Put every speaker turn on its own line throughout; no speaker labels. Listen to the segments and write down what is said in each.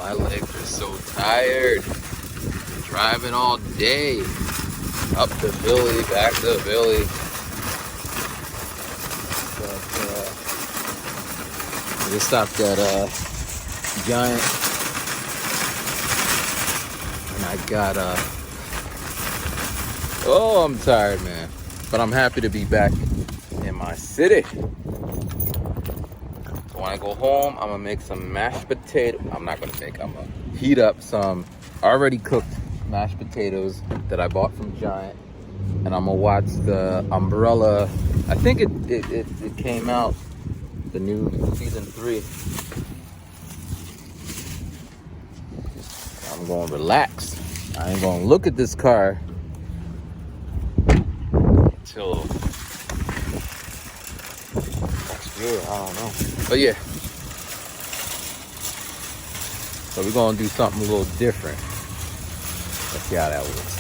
My legs are so tired. Driving all day. Up to Philly, back to Philly. But, I just stopped at Giant. And I got oh, I'm tired, man. But I'm happy to be back in my city. So when I go home, I'm gonna make some mashed potato. I'm not gonna make, I'm gonna heat up some already cooked mashed potatoes that I bought from Giant. And I'm gonna watch the Umbrella. I think it came out, the new season 3. I'm gonna relax. I ain't gonna look at this car until next year. I don't know. But yeah. So we're gonna do something a little different. Let's see how that works.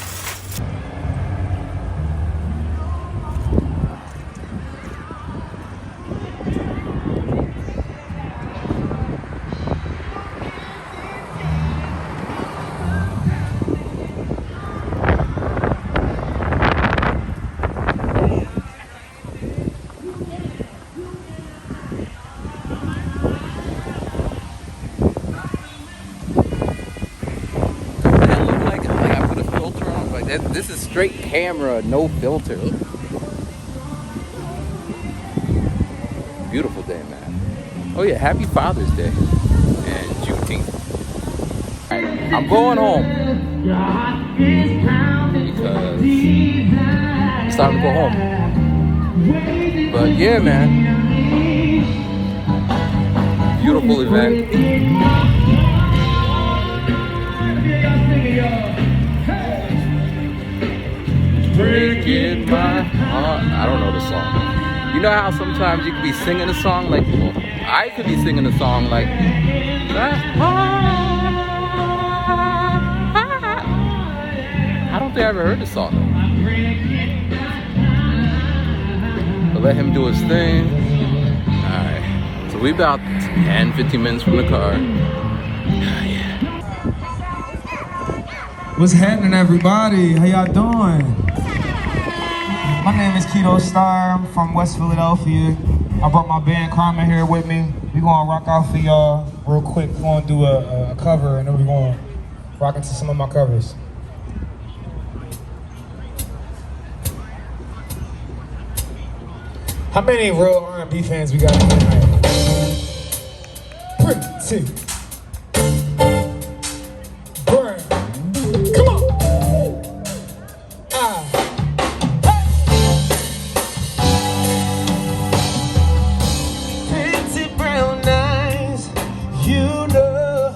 This is straight camera, no filter. Beautiful day, man. Oh yeah, happy Father's Day and Juneteenth. All right, I'm going home because it's time to go home. But yeah, man, beautiful event. Breaking my heart. I don't know the song. You know how sometimes you could be singing a song like, well, I could be singing a song like, I don't think I ever heard the song though. But let him do his thing. Alright. So we about 10-15 minutes from the car. Yeah.
What's happening, everybody? How y'all doing? My name is Keto Star. I'm from West Philadelphia. I brought my band Karma here with me. We're gonna rock out for y'all real quick. We're gonna do a cover, and then we're gonna rock into some of my covers. How many real R&B fans we got tonight? Pretty. Burn. Come on. Pretty brown eyes, you know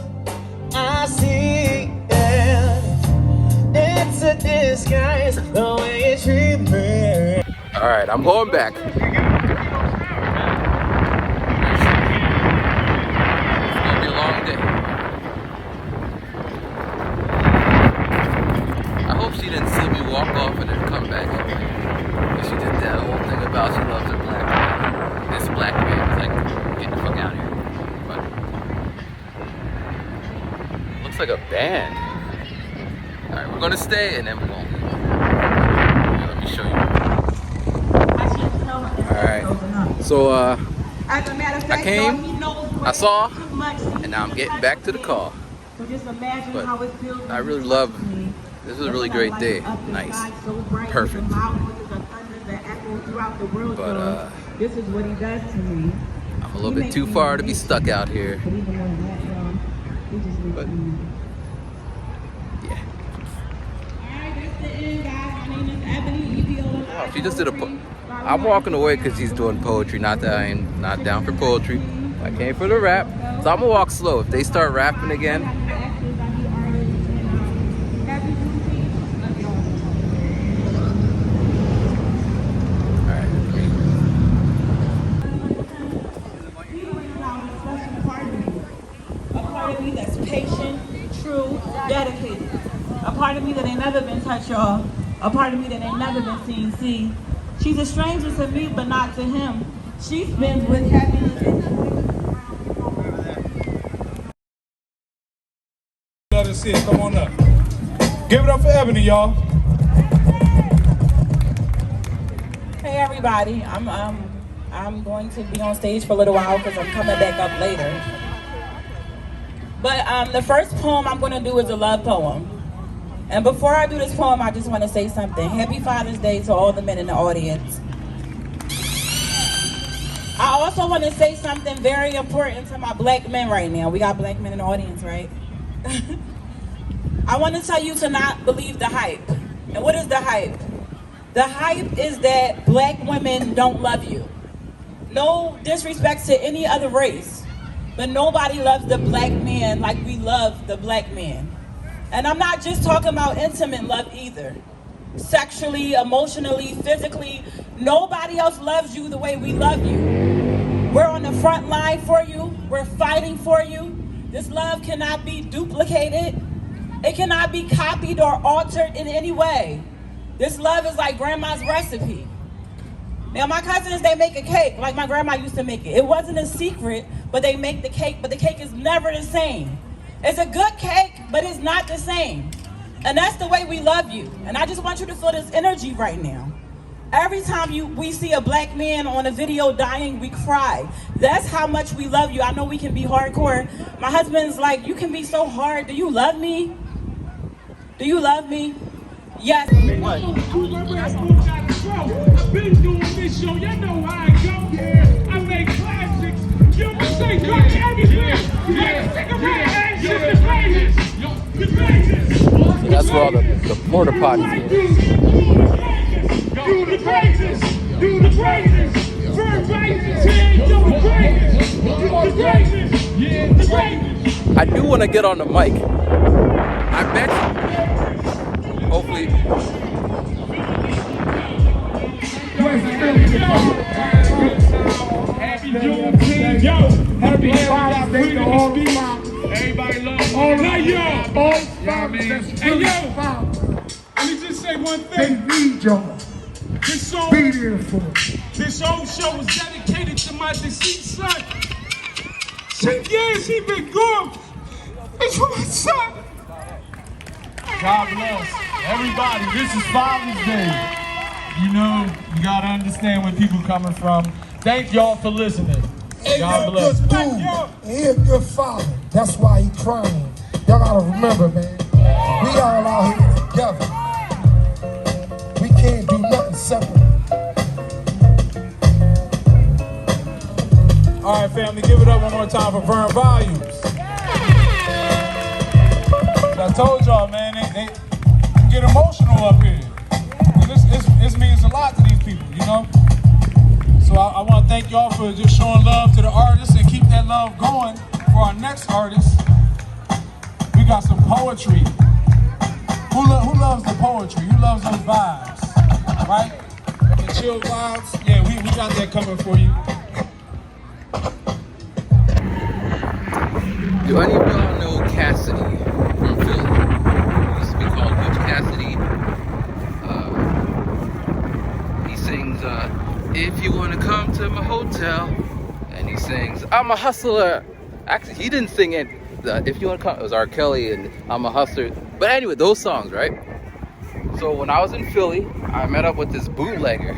I see it. It's a disguise, the way you treat me.
All right, I'm going back. She didn't see me walk off and then come back. But she did that whole thing about she loves her black man. This black man was like, get the fuck out of here. But looks like a band. Alright, we're gonna stay and then we're gonna here, let me show you. Alright. So I came, I saw, and now I'm getting back to the car. But I really love this is a really great day. Nice. Perfect. But
this is what he does to me.
I'm a little bit too far to be stuck out here. But yeah. Wow, she just did a I'm walking away because she's doing poetry. Not that I'm not down for poetry. I came for the rap. So I'm gonna walk slow. If they start rapping again,
that's patient, true, dedicated. A part of me that ain't never been touched, y'all. A part of me that ain't never been seen. See, she's a stranger to me, but not to him. She spins with happiness.
see it. Come on up. Give it up for Ebony, y'all.
Hey everybody, I'm going to be on stage for a little while because I'm coming back up later. But the first poem I'm going to do is a love poem. And before I do this poem, I just want to say something. Happy Father's Day to all the men in the audience. I also want to say something very important to my black men right now. We got black men in the audience, right? I want to tell you to not believe the hype. And what is the hype? The hype is that black women don't love you. No disrespect to any other race, but nobody loves the black man like we love the black man. And I'm not just talking about intimate love either. Sexually, emotionally, physically, nobody else loves you the way we love you. We're on the front line for you. We're fighting for you. This love cannot be duplicated. It cannot be copied or altered in any way. This love is like grandma's recipe. Now my cousins, they make a cake like my grandma used to make it. It wasn't a secret, but they make the cake, but the cake is never the same. It's a good cake, but it's not the same. And that's the way we love you. And I just want you to feel this energy right now. Every time we see a black man on a video dying, we cry. That's how much we love you. I know we can be hardcore. My husband's like, you can be so hard. Do you love me? Do you love me? Yes.
I've been doing this show, you know how I go. Yeah. I make classics. You can say go everywhere. Yeah. Take a ride. You're the greatest. The greatest.
See, that's where all the porta potties
You the greatest. You the greatest. First right to 10. You're the greatest. You're the greatest. Yeah. The greatest.
I do want to get on the mic. I bet you. Hopefully.
Happy Juneteenth, yo! Happy Father's Day to all the moms. Everybody loves all y'all. All fathers. Hey yo! Let me just say one thing.
They need y'all.
This song,
Be there for them.
this whole show was dedicated to my deceased son. 6 years he been gone. It's for my son. God bless everybody. This is Father's Day. You know, you gotta understand where people coming from. Thank y'all for listening.
And
God
you're
bless.
a good dude. And he's a good father. That's why he crying. Y'all gotta remember, man. We all out here together. We can't do nothing separate.
All right, family, give it up one more time for Burn Volumes. I told y'all, man, they get emotional up here. This means a lot to these people, you know? So I want to thank y'all for just showing love to the artists and keep that love going for our next artist. We got some poetry. Who loves the poetry? Who loves those vibes, right? The chill vibes? Yeah, we got that coming for you.
Do any of y'all know Cassidy from Philly? He used to be called Butch Cassidy. He sings, if you want to come to my hotel. And he sings, I'm a hustler. Actually, he didn't sing it. If you want to come, it was R. Kelly and I'm a hustler. But anyway, those songs, right? So when I was in Philly, I met up with this bootlegger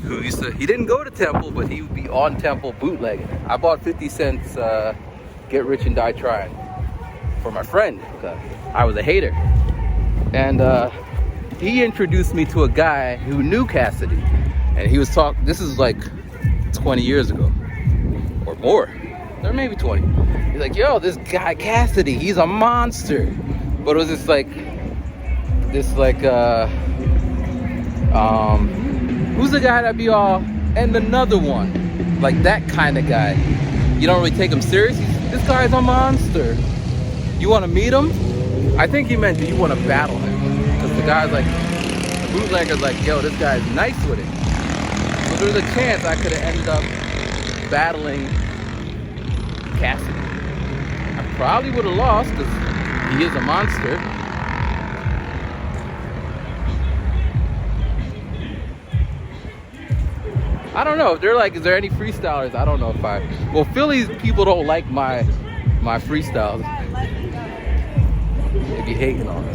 who he didn't go to Temple, but he would be on Temple bootlegging. I bought 50 Cent's Get Rich and Die Trying for my friend because I was a hater. And he introduced me to a guy who knew Cassidy. And he was this is like 20 years ago or more, or maybe 20. He's like, yo, this guy Cassidy, he's a monster. But it was just like, who's the guy that be all, and another one, like that kind of guy. You don't really take him serious. This guy's a monster. You want to meet him? I think he meant, do you want to battle him? Because the guy's like, the bootlegger's like, yo, this guy's nice with it. So there's a chance I could have ended up battling Cassidy. I probably would have lost because he is a monster. I don't know if they're like, is there any freestylers? I don't know well, Philly's people don't like my freestyles. They be hating on me.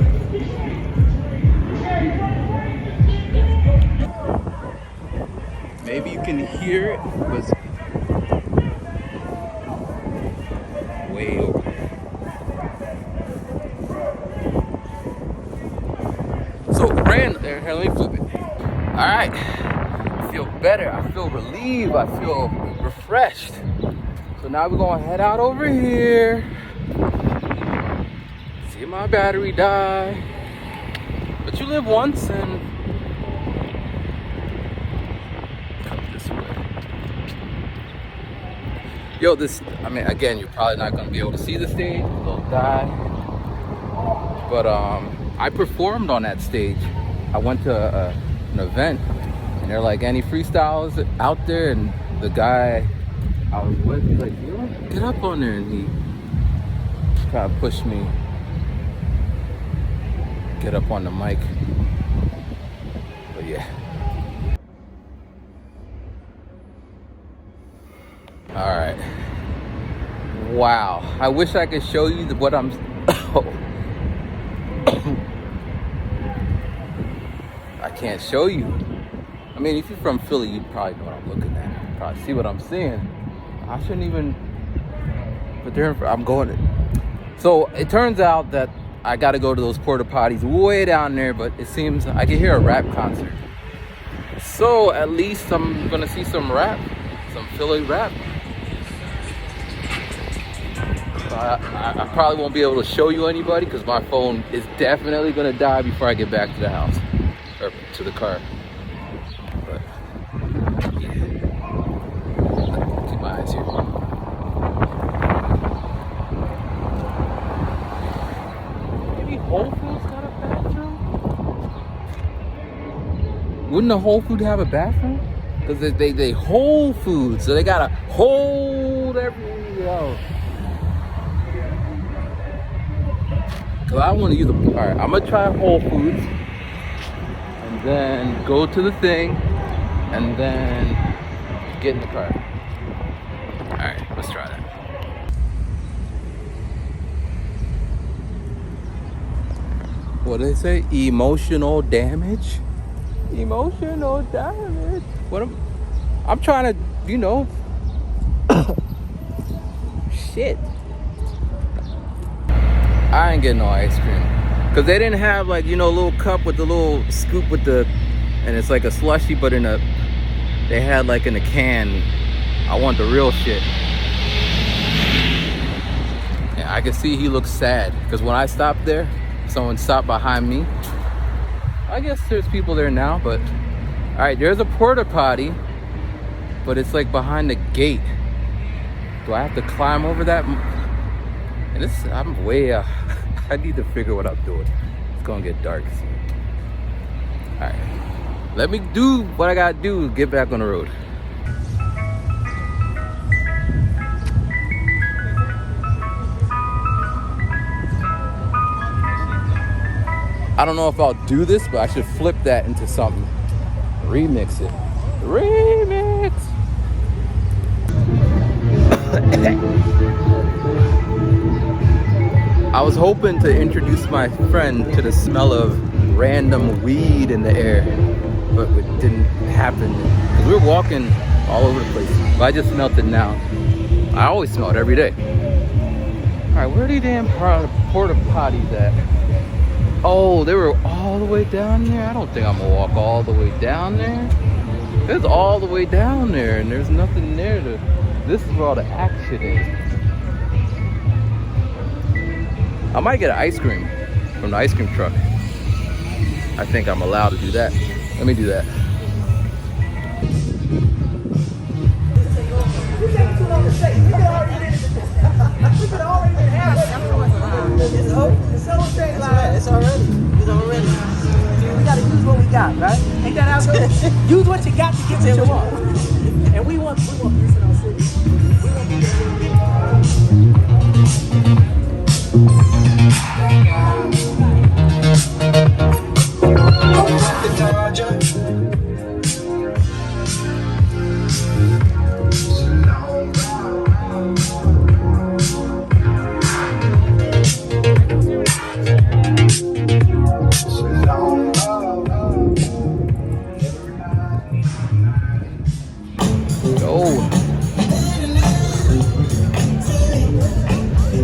Maybe you can hear it, but it's way over there. So here, let me flip it. All right, I feel better. I feel relieved. I feel refreshed. So now we're gonna head out over here. See my battery die. But you live once and come this way. Yo, I mean, again, you're probably not gonna be able to see the stage. It'll die. But I performed on that stage. I went to an event, and they're like, any freestyles out there? And the guy I was with, he's like, yo, get up on there. And he tried to push me, get up on the mic. But yeah. All right. Wow. I wish I could show you what I'm... I can't show you. I mean, if you're from Philly, you probably know what I'm looking at. You probably see what I'm seeing. I shouldn't even... But I'm going... So it turns out that I got to go to those porta potties way down there, but it seems I can hear a rap concert. So at least I'm going to see some rap, some Philly rap. I probably won't be able to show you anybody because my phone is definitely going to die before I get back to the house or to the car. But yeah, keep my eyes here. Maybe Whole Foods got a bathroom? Wouldn't a Whole Food have a bathroom? Because they Whole Foods, so they gotta hold everything else. Cause I want to use alright, I'm gonna try Whole Foods and then go to the thing and then get in the car. Alright, let's try that. What did they say? Emotional damage? Emotional damage. I'm trying to, you know. Shit. I ain't getting no ice cream. Cause they didn't have like, you know, a little cup with the little scoop with and it's like a slushy, but they had like in a can. I want the real shit. And I can see he looks sad. Cause when I stopped there, someone stopped behind me. I guess there's people there now, but all right, there's a porta potty, but it's like behind the gate. Do I have to climb over that? And I'm way I need to figure what I'm doing. It's gonna get dark soon. All right, let me do what I gotta do to get back on the road. I don't know if I'll do this, but I should flip that into something. Remix it. Remix! I was hoping to introduce my friend to the smell of random weed in the air, but it didn't happen. Because we were walking all over the place. But I just smelled it now. I always smell it every day. Alright, where are these damn porta potties at? Oh, they were all the way down there? I don't think I'm gonna walk all the way down there. It's all the way down there and there's nothing there to... This is where all the action is. I might get an ice cream from the ice cream truck. I think I'm allowed to do that. Let me do that.
It's already. We gotta use what we got, right? Ain't that how it goes? Use what you got to get what you want. And we want peace in our city.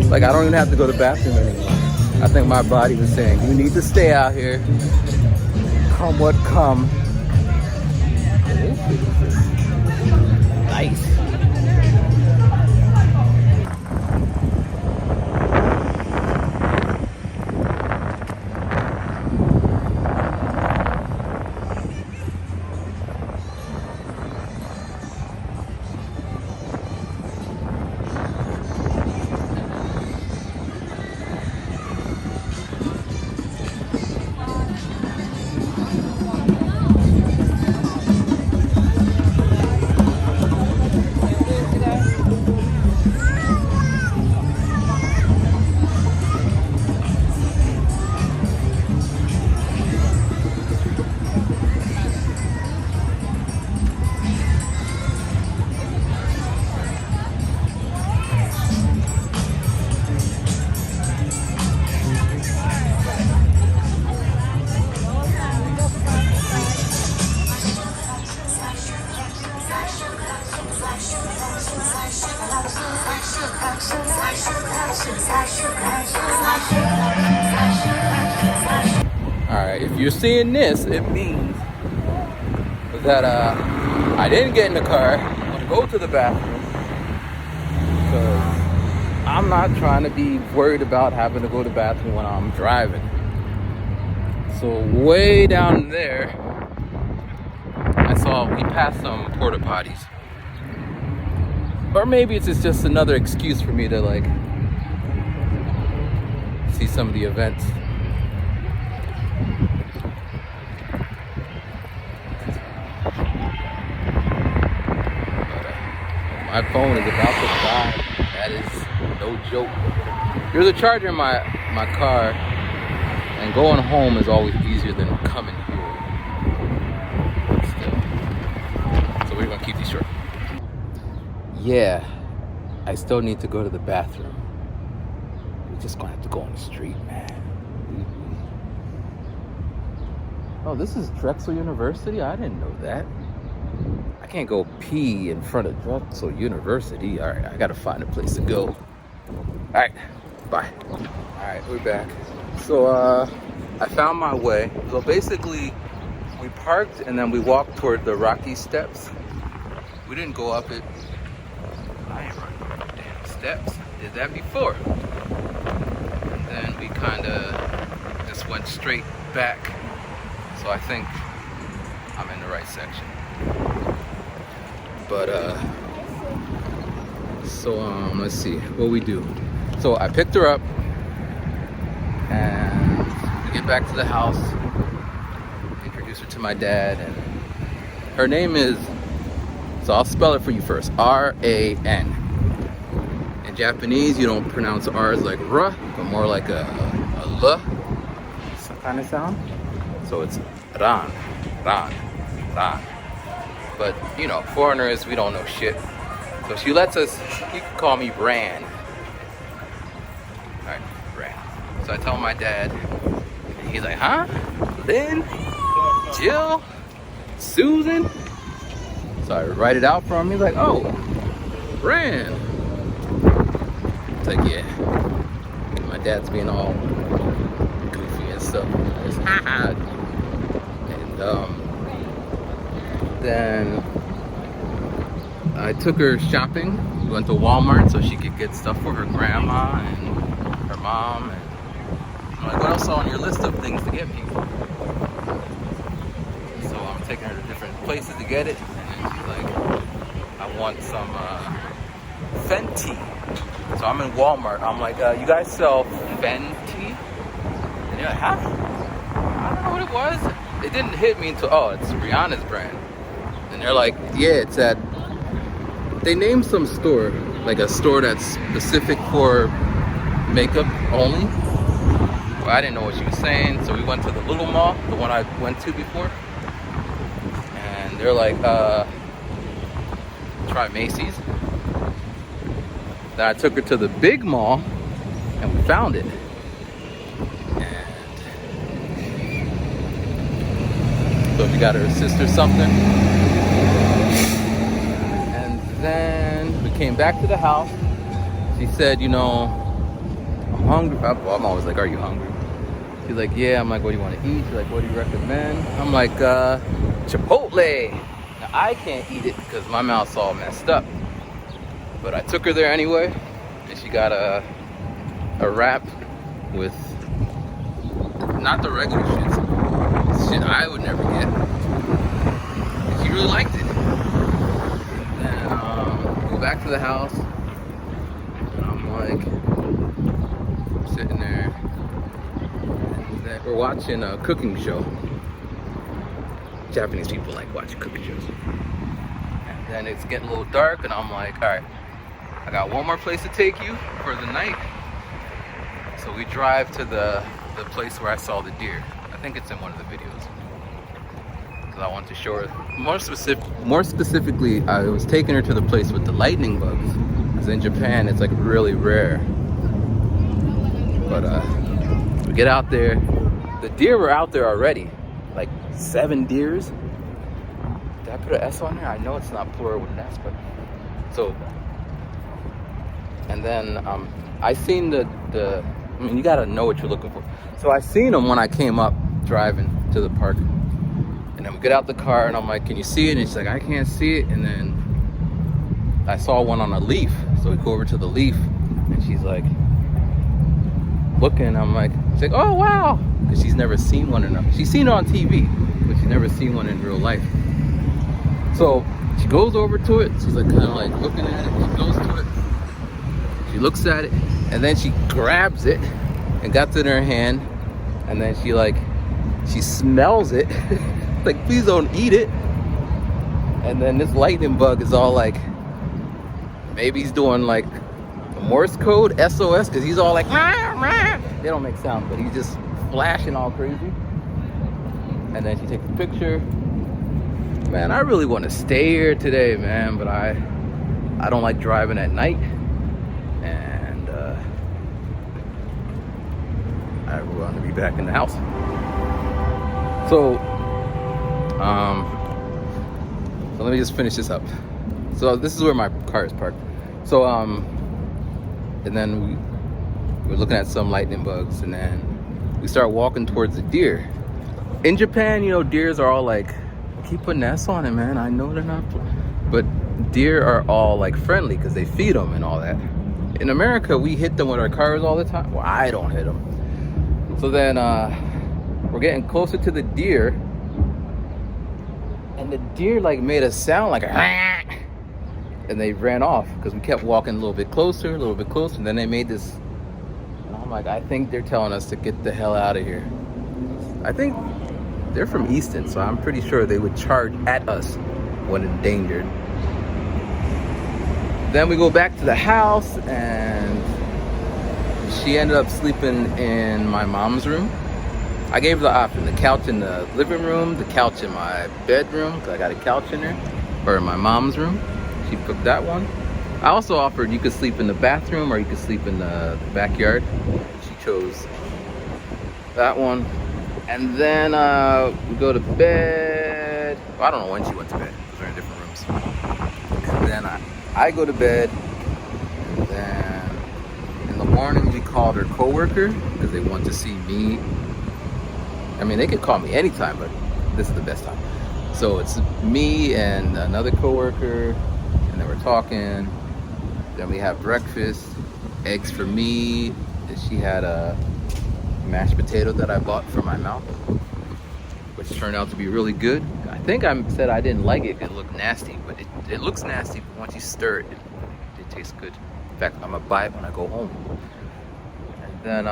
Like, I don't even have to go to the bathroom anymore. I think my body was saying, you need to stay out here. Come what come. This shit is just nice. Alright, if you're seeing this, it means that I didn't get in the car. I'm gonna go to the bathroom because I'm not trying to be worried about having to go to the bathroom when I'm driving. So way down there, we passed some porta potties. Or maybe it's just another excuse for me to like see some of the events. My phone is about to die. That is no joke. There's a charger in my car, and going home is always easier than coming here. But still. So we're gonna keep these short. Yeah, I still need to go to the bathroom. We're just gonna have to go on the street, man. Oh, this is Drexel University? I didn't know that. I can't go pee in front of Drexel University. All right, I gotta find a place to go. All right, bye. All right, we're back. So I found my way. So basically, we parked and then we walked toward the Rocky Steps. We didn't go up it. I ain't running up the damn steps. Did that before. And then we kind of just went straight back. So I think I'm in the right section. But let's see what we do. So I picked her up and we get back to the house, introduce her to my dad, and her name is, so I'll spell it for you first, R-A-N. In Japanese you don't pronounce R's like R, but more like a L kind of sound. So it's Ran. But, you know, foreigners, we don't know shit. So she lets us, he can call me Ran. Alright, Ran. So I tell my dad, and he's like, huh? Lynn? Jill? Susan? So I write it out for him. He's like, oh, Ran. It's like, yeah. My dad's being all goofy and stuff. And, then I took her shopping. We went to Walmart so she could get stuff for her grandma and her mom. And I'm like, what else on your list of things to get people? So I'm taking her to different places to get it. And then she's like, I want some Fenty. So I'm in Walmart. I'm like, you guys sell Fenty? And they're like, huh? I don't know what it was. It didn't hit me until, oh, it's Rihanna's brand. And they're like, yeah, it's at, they named some store, like a store that's specific for makeup only. Well, I didn't know what she was saying, so we went to the little mall, the one I went to before. And they're like, try Macy's. Then I took her to the big mall, and we found it. So she got her sister something. And then we came back to the house. She said, you know, hungry? I'm always like, are you hungry? She's like, yeah. I'm like, what do you want to eat? She's like, what do you recommend? I'm like, Chipotle. Now, I can't eat it because my mouth's all messed up. But I took her there anyway, and she got a wrap with not the regular shit I would never get. And she really liked it. And then go back to the house, and I'm like sitting there, and then we're watching a cooking show. Japanese people like watching cooking shows. And then it's getting a little dark, and I'm like, all right, I got one more place to take you for the night. So we drive to the place where I saw the deer. I think it's in one of the videos. Because I want to show her, more specifically, I was taking her to the place with the lightning bugs. Because in Japan, it's like really rare. But we get out there. The deer were out there already. Like 7 deers. Did I put an S on there? I know it's not plural with an S, but so. And then I seen I mean, you gotta know what you're looking for. So I seen them when I came up driving to the park. And then we get out the car and I'm like, can you see it? And she's like, I can't see it. And then I saw one on a leaf. So we go over to the leaf and she's like, looking. I'm like, she's like, oh wow. Because she's never seen one enough. She's seen it on TV, but she's never seen one in real life. So she goes over to it. She's like kind of like looking at it. She goes to it. She looks at it, and then she grabs it and got it in her hand, and then she smells it. Like, please don't eat it. And then this lightning bug is all like, maybe he's doing like a Morse code, SOS, because he's all like, rah, rah. They don't make sound, but he's just flashing all crazy. And then she takes a picture. Man, I really want to stay here today, man, but I don't like driving at night. And I want to be back in the house. So let me just finish this up. So this is where my car is parked. So and then we're looking at some lightning bugs, and then we start walking towards the deer. In Japan, you know, deers are all like, keep putting S on it, man. I know they're not, but deer are all like friendly because they feed them and all that. In America, we hit them with our cars all the time. Well, I don't hit them. So then we're getting closer to the deer, and the deer like made a sound like a, and they ran off because we kept walking a little bit closer, and then they made this, and I'm like, I think they're telling us to get the hell out of here. I think they're from Easton, so I'm pretty sure they would charge at us when endangered. Then we go back to the house, and she ended up sleeping in my mom's room. I gave her the option, the couch in the living room, the couch in my bedroom, because I got a couch in there, or in my mom's room. She picked that one. I also offered you could sleep in the bathroom or you could sleep in the backyard. She chose that one. And then we go to bed. Well, I don't know when she went to bed because we're in different rooms. And then I go to bed. And then in the morning we called her coworker because they want to see me. I mean, they could call me anytime, but this is the best time. So it's me and another coworker, and then we're talking. Then we have breakfast, eggs for me. And she had a mashed potato that I bought for my mouth, which turned out to be really good. I think I said I didn't like it because it looked nasty, but it looks nasty, but once you stir it, it tastes good. In fact, I'm gonna buy it when I go home. And then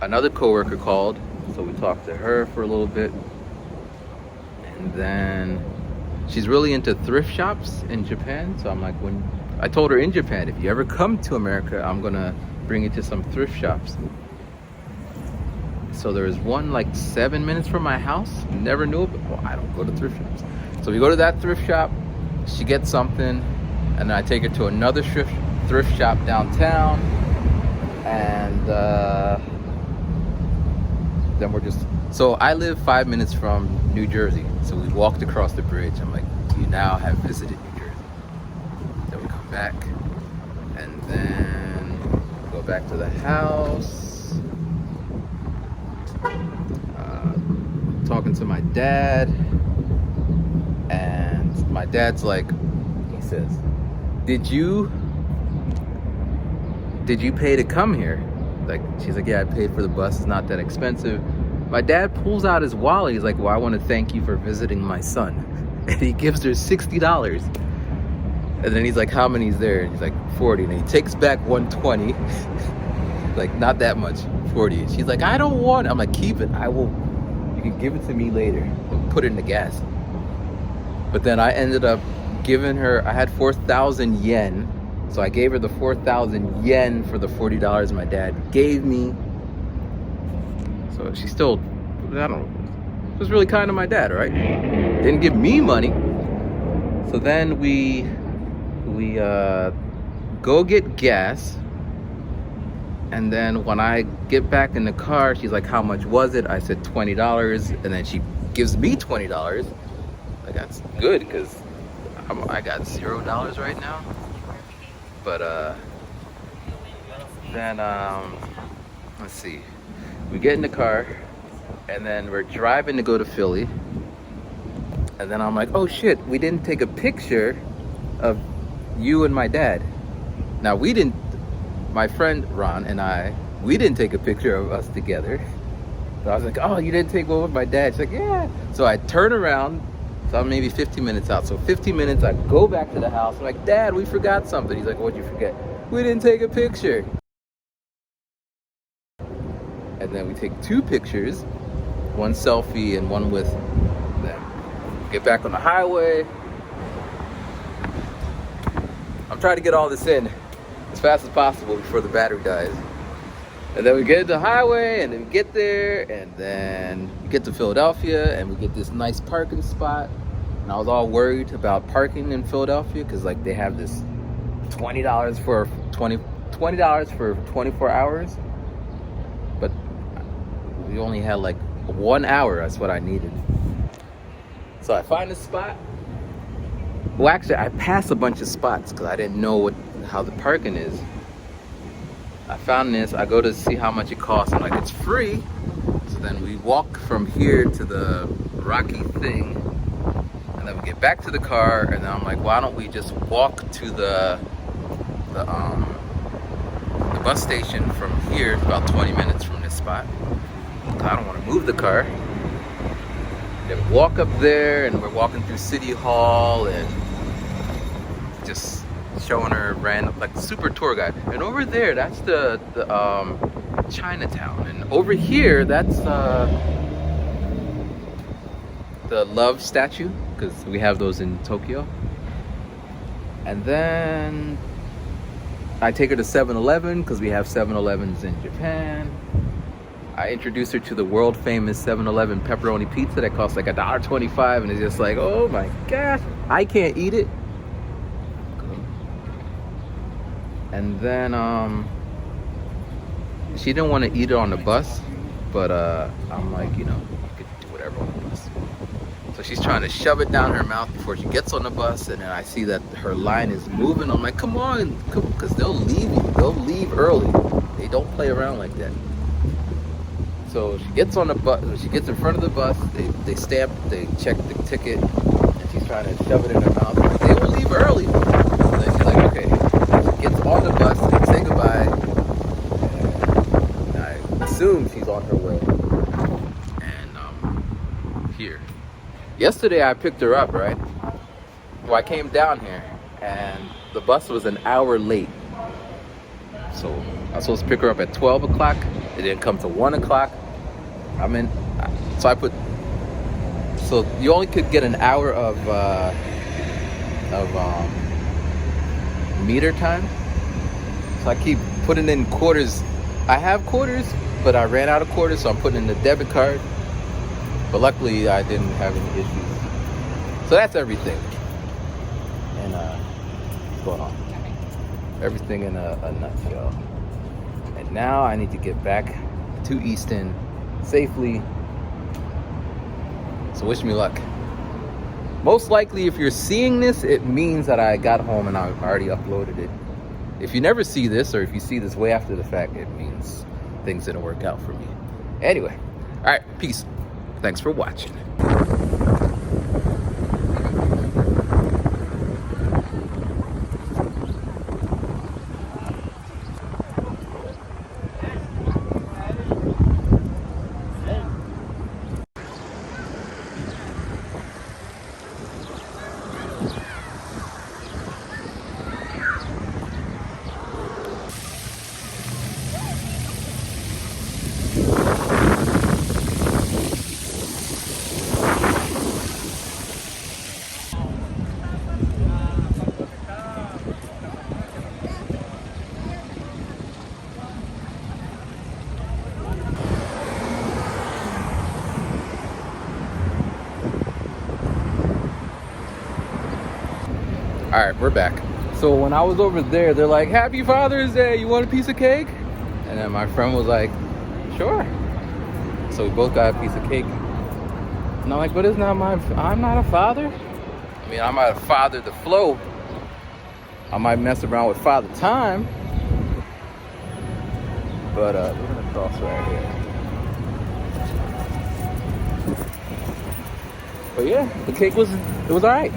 another coworker called, so we talked to her for a little bit. And then she's really into thrift shops in Japan, so I'm like, when I told her in Japan, if you ever come to America, I'm gonna bring you to some thrift shops. So there is one like 7 minutes from my house. Never knew it, but well, I don't go to thrift shops. So we go to that thrift shop, she gets something, and then I take her to another thrift shop downtown, and then we're just, so I live 5 minutes from New Jersey, so we walked across the bridge. I'm like, you now have visited New Jersey. Then we come back, and then go back to the house. Talking to my dad, and my dad's like, he says, did you pay to come here? Like, she's like, yeah, I paid for the bus, it's not that expensive. My dad pulls out his wallet. He's like, well, I want to thank you for visiting my son. And he gives her $60. And then he's like, how many's there? And he's like, 40. And he takes back 120. Like, not that much, 40. And she's like, I don't want it. I'm like, keep it. You can give it to me later. We'll put it in the gas. But then I ended up giving her, I had 4,000 yen. So I gave her the 4,000 yen for the $40 my dad gave me. So she still, I don't know, it was really kind of my dad, right? Didn't give me money. So then we go get gas. And then when I get back in the car, she's like, how much was it? I said $20. And then she gives me $20. Like, that's good, because I got $0 right now. But then let's see, we get in the car, and then we're driving to go to Philly, and then I'm like, oh shit, we didn't take a picture of you and my dad. Now, my friend Ron and we didn't take a picture of us together. So I was like, oh, you didn't take one with my dad? She's like, yeah. So I turn around. So I'm maybe 15 minutes out. So 15 minutes, I go back to the house. I'm like, Dad, we forgot something. He's like, what'd you forget? We didn't take a picture. And then we take 2 pictures, one selfie and one with them. Get back on the highway. I'm trying to get all this in as fast as possible before the battery dies. And then we get to the highway, and then we get there, and then we get to Philadelphia, and we get this nice parking spot. And I was all worried about parking in Philadelphia, because like they have this $20 for 24 hours. But we only had like 1 hour. That's what I needed. So I find a spot. Well, actually, I passed a bunch of spots because I didn't know how the parking is. I found this. I go to see how much it costs. I'm like, it's free. So then we walk from here to the rocky thing, and then we get back to the car, and then I'm like, why don't we just walk to the bus station from here? It's about 20 minutes from this spot. I don't want to move the car. Then we walk up there, and we're walking through City Hall, and just showing her random, like, super tour guide. And over there, that's the Chinatown. And over here, that's the love statue, because we have those in Tokyo. And then I take her to 7-Eleven, because we have 7-Elevens in Japan. I introduced her to the world famous 7-Eleven pepperoni pizza that costs like $1.25, and it's just like, oh my gosh, I can't eat it. And then she didn't want to eat it on the bus, but I'm like, you know, you could do whatever on the bus. So she's trying to shove it down her mouth before she gets on the bus, and then I see that her line is moving. I'm like, come on, because they'll leave you. They'll leave early. They don't play around like that. So she gets on the bus. When she gets in front of the bus, they stamp, they check the ticket, and she's trying to shove it in her mouth. Like, they will leave early. So then she's like, okay. She gets on the bus, they say goodbye, and I assume she's on her way. And here. Yesterday I picked her up, right? Well, I came down here, and the bus was an hour late. So I was supposed to pick her up at 12 o'clock. It didn't come to 1 o'clock. So you only could get an hour of meter time. So I keep putting in quarters. I have quarters, but I ran out of quarters, so I'm putting in the debit card. But luckily I didn't have any issues. So that's everything. And what's going on? Everything in a nutshell. And now I need to get back to Easton safely. So wish me luck. Most likely, if you're seeing this, it means that I got home and I already uploaded it. If you never see this, or if you see this way after the fact, it means things didn't work out for me. Anyway, all right, peace. Thanks for watching. All right, we're back. So when I was over there, they're like, "Happy Father's Day, you want a piece of cake?" And then my friend was like, "Sure." So we both got a piece of cake. And I'm like, "But it's not I'm not a father. I mean, I might have fathered the flow. I might mess around with Father Time. But we're gonna cross right here. But yeah, the cake was all right.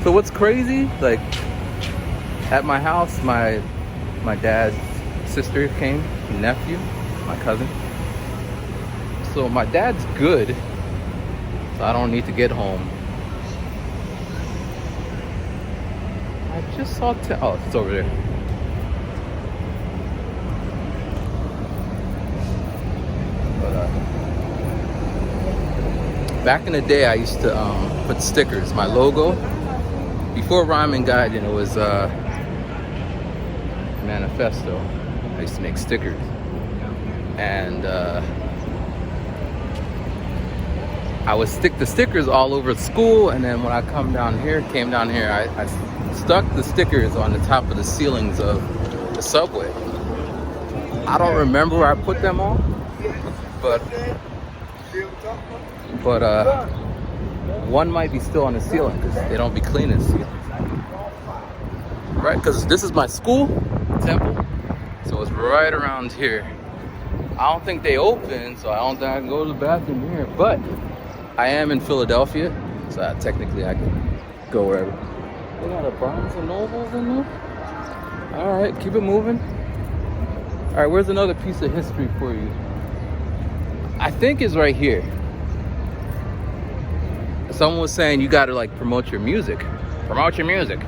So what's crazy, like at my house, my dad's sister came, nephew, my cousin. So my dad's good, so I don't need to get home. I just saw, oh, it's over there. But back in the day, I used to put stickers, my logo. Before Rhyme and Guiding, it was Manifesto. I used to make stickers. And I would stick the stickers all over school, and then when I came down here, I stuck the stickers on the top of the ceilings of the subway. I don't remember where I put them on, but one might be still on the ceiling because they don't be cleaning the ceilings. Right, because this is my school, Temple, so it's right around here. I don't think they open, so I don't think I can go to the bathroom here, but I am in Philadelphia, so technically I can go wherever. They got a Barnes and Nobles in there? All right, keep it moving. All right, where's another piece of history for you? I think it's right here. Someone was saying you gotta like promote your music. Promote your music.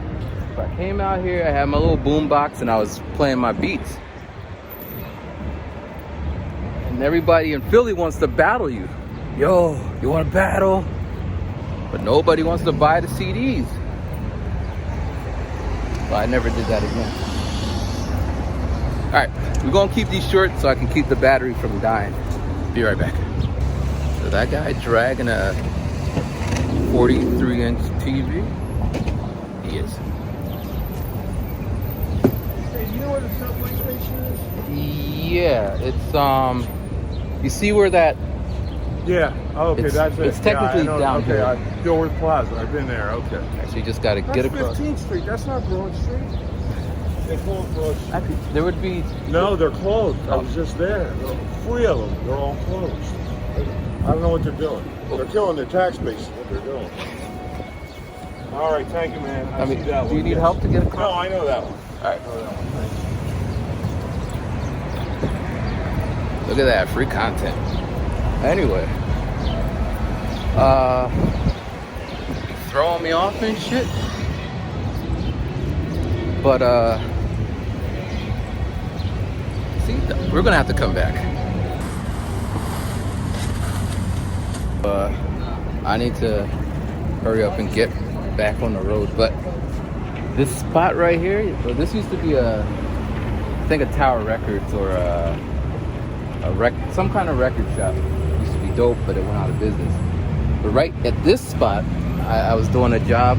So I came out here, I had my little boom box and I was playing my beats. And everybody in Philly wants to battle you. Yo, you wanna battle? But nobody wants to buy the CDs. So I never did that again. All right, we're gonna keep these short so I can keep the battery from dying. Be right back. So that guy dragging a 43-inch TV? He is.
Hey, you know where the subway station is?
Yeah, it's you see where that?
Yeah. Oh, okay, that's it.
It's technically
yeah, I know.
down
okay,
here.
Dilworth Plaza. I've been there. Okay.
So you just got to get across.
15th Street. That's not Broad Street.
They closed Broad Street.
Actually, there would be.
No, they're closed. I
Oh.
was just there. 3 of them. They're all closed. I don't know what they're doing. They're killing their tax base. Is what they're doing. All right, thank you, man.
I mean,
see that
do
one.
you need
Yes.
help to get
No,
across?
I know that one.
All right.
I know that one. Thanks.
Look at that free content. Anyway, throwing me off and shit. But see, we're gonna have to come back. I need to hurry up and get back on the road. But this spot right here, this used to be I think a Tower Records or some kind of record shop. It used to be dope, but it went out of business. But right at this spot, I was doing a job,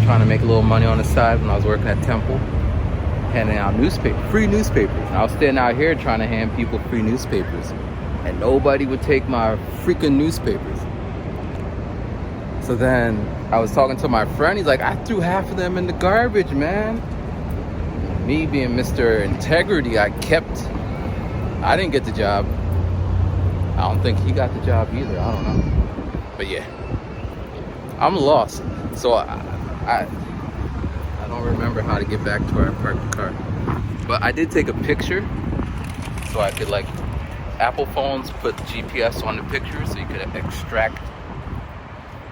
trying to make a little money on the side when I was working at Temple, handing out free newspapers. And I was standing out here trying to hand people free newspapers, and nobody would take my freaking newspapers. So then I was talking to my friend. He's like, I threw half of them in the garbage, man. Me being Mr. Integrity, I didn't get the job. I don't think he got the job either. I don't know. But yeah, I'm lost. So I don't remember how to get back to where I parked the car. But I did take a picture so I could, like, Apple phones put GPS on the picture so you could extract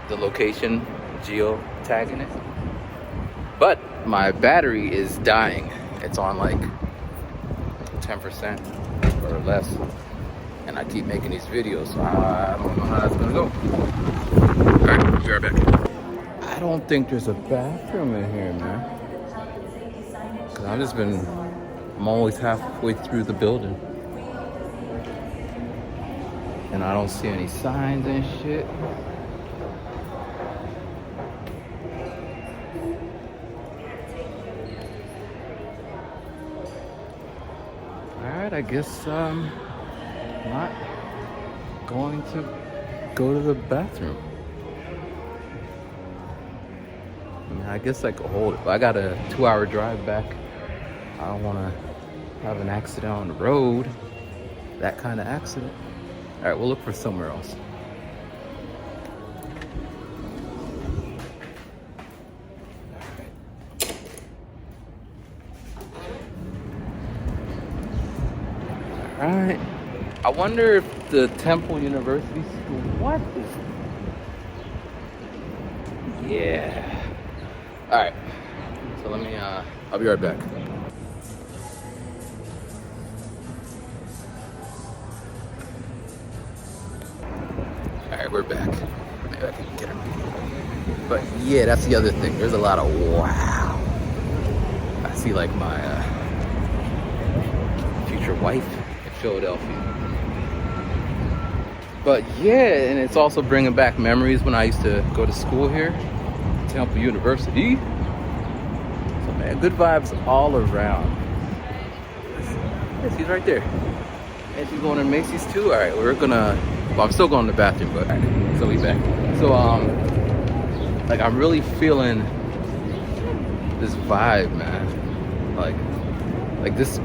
the location, geo-tagging it. But my battery is dying. It's on like 10% or less. And I keep making these videos, so I don't know how that's gonna go. All right, be right back. I don't think there's a bathroom in here, man. Cause I'm always halfway through the building. And I don't see any signs and shit. Alright, I guess I'm not going to go to the bathroom. I mean, I guess I could hold it, but I got a 2-hour drive back. I don't want to have an accident on the road. That kind of accident. All right, we'll look for somewhere else. All right. I wonder if the Temple University School, what is... Yeah. All right. So let me, I'll be right back. All right, we're back. Maybe I can get him. But yeah, that's the other thing. There's a lot of wow. I see like my future wife in Philadelphia. But yeah, and it's also bringing back memories when I used to go to school here, Temple University. So man, good vibes all around. Yes, he's right there. And she's going to Macy's too. All right, well, I'm still going to the bathroom, but all right, so we back. So like I'm really feeling this vibe, man. Like this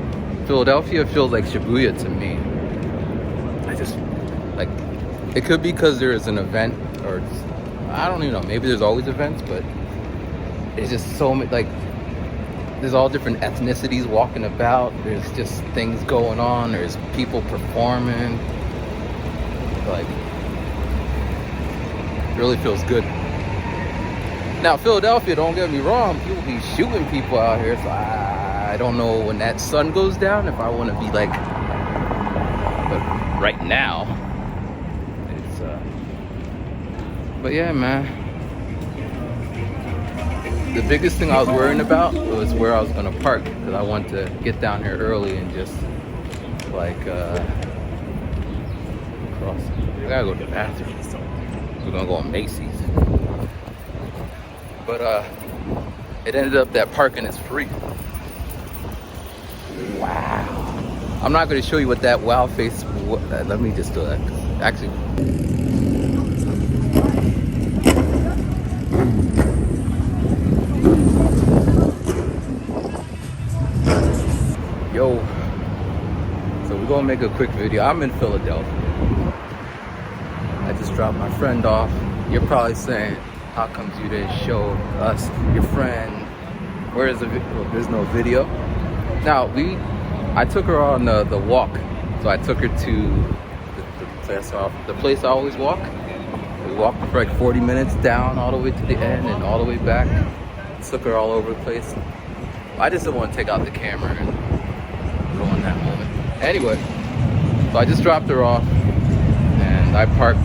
Philadelphia feels like Shibuya to me. I just like, it could be because there is an event, or I don't even know, maybe there's always events, but it's just so many, like, there's all different ethnicities walking about. There's just things going on. There's people performing. Like, it really feels good. Now, Philadelphia, don't get me wrong, people be shooting people out here, so I don't know when that sun goes down if I want to be like, but right now, it's, but yeah, man. The biggest thing I was worrying about was where I was gonna park, because I wanted to get down here early and just like cross. I gotta go to the bathroom, so we're gonna go on Macy's. But it ended up that parking is free. Wow. I'm not gonna show you what that wow face. Let me just do that. Actually. Yo, so we're gonna make a quick video. I'm in Philadelphia. I just dropped my friend off. You're probably saying, how comes you didn't show us your friend? Where is the video? Well, there's no video. Now, I took her on the walk. So I took her to the place I always walk. We walked for like 40 minutes down all the way to the end and all the way back. Took her all over the place. I just didn't want to take out the camera and go in that moment. Anyway, so I just dropped her off and I parked,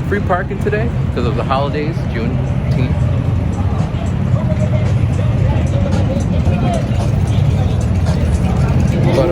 free parking today because of the holidays, Juneteenth. But